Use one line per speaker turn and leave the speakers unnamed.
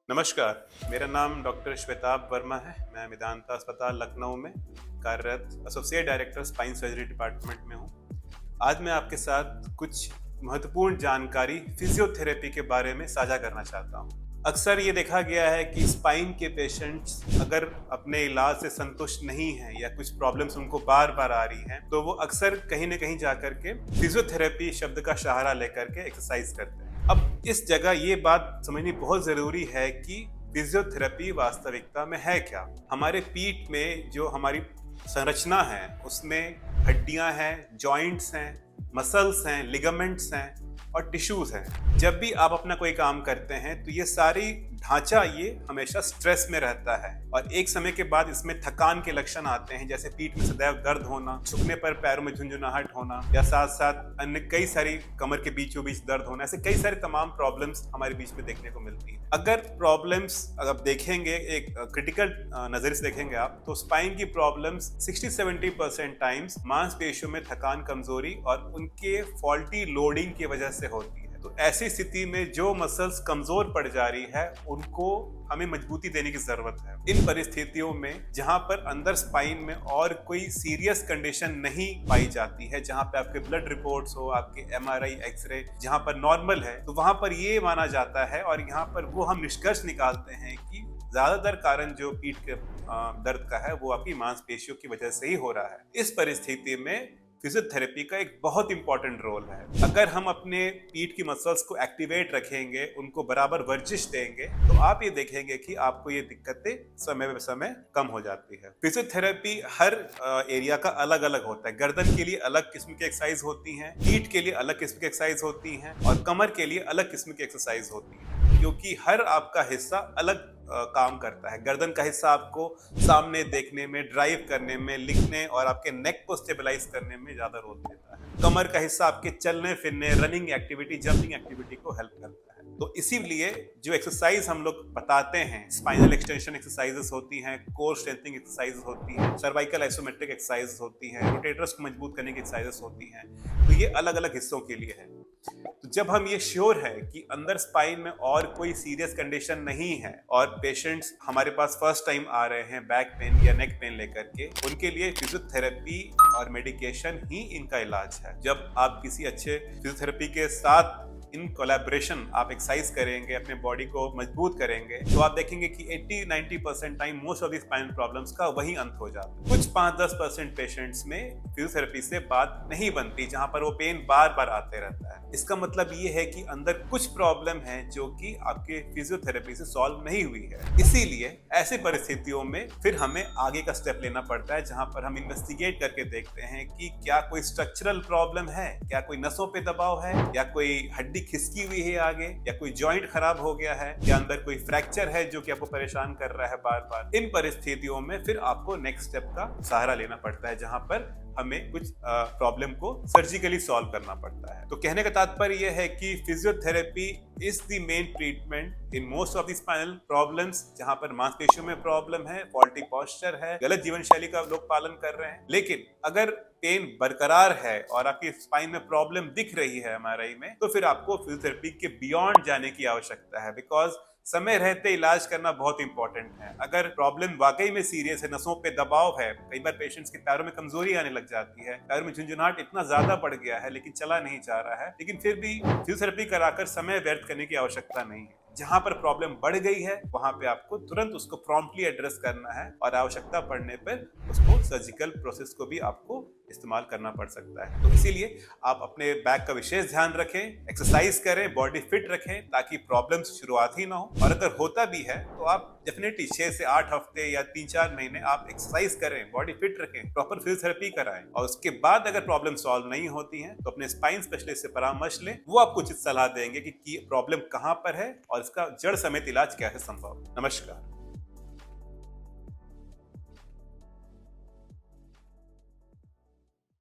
नमस्कार, मेरा नाम डॉक्टर श्वेताब वर्मा है। मैं मेदांता अस्पताल लखनऊ में कार्यरत associate director spine surgery department में हूँ। आज मैं आपके साथ कुछ महत्वपूर्ण जानकारी फिजियोथेरेपी के बारे में साझा करना चाहता हूँ। अक्सर ये देखा गया है कि स्पाइन के पेशेंट्स अगर अपने इलाज से संतुष्ट नहीं हैं या कुछ प्रॉब्लम्स उनको बार बार आ रही हैं, तो वो अक्सर कहीं न कहीं जाकर के फिजियोथेरेपी शब्द का सहारा लेकर के एक्सरसाइज करते हैं। अब इस जगह ये बात समझनी बहुत ज़रूरी है कि फिजियोथेरेपी वास्तविकता में है क्या। हमारे पीठ में जो हमारी संरचना है उसमें हड्डियां हैं, जॉइंट्स हैं, मसल्स हैं, लिगामेंट्स हैं और टिश्यूज हैं। जब भी आप अपना कोई काम करते हैं तो ये सारी ढांचा ये हमेशा स्ट्रेस में रहता है और एक समय के बाद इसमें थकान के लक्षण आते हैं, जैसे पीठ में सदैव दर्द होना, झुकने पर पैरों में झुंझुनाहट होना या साथ साथ अन्य कई सारी कमर के बीचों बीच दर्द होना। ऐसे कई सारे तमाम प्रॉब्लम्स हमारे बीच में देखने को मिलती है। अगर प्रॉब्लम्स अगर देखेंगे एक क्रिटिकल नजरिए से देखेंगे आप, तो स्पाइन की प्रॉब्लम्स 60-70% टाइम्स मांसपेशियों में थकान, कमजोरी और उनके फॉल्टी लोडिंग की वजह से होती है। तो ऐसी स्थिति में जो मसल्स कमजोर पड़ जा रही है उनको हमें मजबूती देने की जरूरत है। इन परिस्थितियों में जहां पर अंदर स्पाइन में और कोई सीरियस कंडीशन नहीं पाई जाती है, जहां पे आपके ब्लड रिपोर्ट्स हो, आपके एमआरआई, एक्सरे जहां पर नॉर्मल है, तो वहां पर ये माना जाता है और यहाँ पर वो हम निष्कर्ष निकालते हैं कि ज्यादातर कारण जो पीठ के दर्द का है वो आपकी मांसपेशियों की वजह से ही हो रहा है। इस परिस्थिति में फिजियोथेरेपी का एक बहुत इंपॉर्टेंट रोल है। अगर हम अपने पीठ की मसल्स को एक्टिवेट रखेंगे, उनको बराबर वर्जिश देंगे, तो आप ये देखेंगे कि आपको ये दिक्कतें समय पे समय कम हो जाती है। फिजियोथेरेपी हर एरिया का अलग अलग होता है। गर्दन के लिए अलग किस्म की एक्सरसाइज होती हैं, पीठ के लिए अलग किस्म की एक्सरसाइज होती हैं और कमर के लिए अलग किस्म की एक्सरसाइज होती है, क्योंकि हर आपका हिस्सा अलग काम करता है। गर्दन का हिस्सा आपको सामने देखने में, ड्राइव करने में, लिखने और आपके नेक को स्टेबलाइज करने में ज्यादा रोल देता है। कमर का हिस्सा आपके चलने फिरने, रनिंग एक्टिविटी, जंपिंग एक्टिविटी को हेल्प करता है। तो इसीलिए जो एक्सरसाइज हम लोग बताते हैं, स्पाइनल एक्सटेंशन एक्सरसाइजेस होती हैं, कोर स्ट्रेंथनिंग एक्सरसाइजेस होती हैं, सर्वाइकल आइसोमेट्रिक एक्सरसाइजेस होती हैं, रोटेटर्स को मजबूत करने की एक्सरसाइजेस होती हैं, तो ये अलग अलग हिस्सों के लिए है। तो जब हम ये श्योर है कि अंदर स्पाइन में और कोई सीरियस कंडीशन नहीं है और पेशेंट्स हमारे पास फर्स्ट टाइम आ रहे हैं बैक पेन या नेक पेन लेकर के, उनके लिए फिजियोथेरेपी और मेडिकेशन ही इनका इलाज है। जब आप किसी अच्छे फिजियोथेरेपी के साथ इन कोलैबोरेशन आप एक्सरसाइज करेंगे, अपने बॉडी को मजबूत करेंगे, तो आप देखेंगे कि 80-90% time most of the spinal problems का वही अंत हो जाता है। कुछ 5-10% पेशेंट्स में फिजियोथेरेपी से बात नहीं बनती, जहां पर वो पेन बार बार आते रहता है। इसका मतलब ये है कि अंदर कुछ प्रॉब्लम है जो कि आपके फिजियोथेरेपी से सॉल्व नहीं हुई है। इसीलिए ऐसी परिस्थितियों में फिर हमें आगे का स्टेप लेना पड़ता है, जहां पर हम इन्वेस्टिगेट करके देखते हैं कि क्या कोई स्ट्रक्चरल प्रॉब्लम है, क्या कोई नसों पे दबाव है, या कोई हड्डी खिसकी हुई है आगे, या कोई जॉइंट खराब हो गया है, या अंदर कोई फ्रैक्चर है जो कि आपको परेशान कर रहा है बार बार। इन परिस्थितियों में फिर आपको नेक्स्ट स्टेप का सहारा लेना पड़ता है, जहां पर हमें कुछ प्रॉब्लम को सर्जिकली सॉल्व करना पड़ता है। तो कहने का तात्पर्य यह है कि physiotherapy is the main treatment in most of the spinal problems, जहां पर मांसपेशियों में प्रॉब्लम है, फॉल्टी पोस्चर है, गलत जीवन शैली का लोग पालन कर रहे हैं। लेकिन अगर पेन बरकरार है और आपकी स्पाइन में प्रॉब्लम दिख रही है एमआरआई में, तो फिर आपको फिजियोथेरेपी के बियॉन्ड जाने की आवश्यकता है, बिकॉज समय रहते इलाज करना बहुत इंपॉर्टेंट है। अगर प्रॉब्लम वाकई में सीरियस है, नसों पे दबाव है, कई बार पेशेंट्स के पैरों में कमजोरी आने लग जाती है, पैरों में झुंझुनाहट इतना ज्यादा बढ़ गया है लेकिन चला नहीं जा रहा है, लेकिन फिर भी फिजियोथेरेपी कराकर समय व्यर्थ करने की आवश्यकता नहीं है। जहां पर प्रॉब्लम बढ़ गई है वहां पे आपको तुरंत उसको प्रॉम्प्टली एड्रेस करना है और आवश्यकता पड़ने पर उसको सर्जिकल प्रोसेस को भी आपको इस्तेमाल करना पड़ सकता है। तो इसीलिए आप अपने बैक का विशेष ध्यान रखें, एक्सरसाइज करें, बॉडी फिट रखें, ताकि प्रॉब्लम्स शुरुआत ही ना हो। और अगर होता भी है तो आप डेफिनेटली 6 से 8 हफ्ते या 3-4 महीने आप एक्सरसाइज करें, बॉडी फिट रखें, प्रॉपर फिजियोथेरेपी कराएं और उसके बाद अगर प्रॉब्लम सॉल्व नहीं होती है तो अपने स्पाइन स्पेशलिस्ट से परामर्श लें। वो आपको उचित सलाह देंगे कि प्रॉब्लम कहां पर है और इसका जड़ समेत इलाज क्या है संभव। नमस्कार।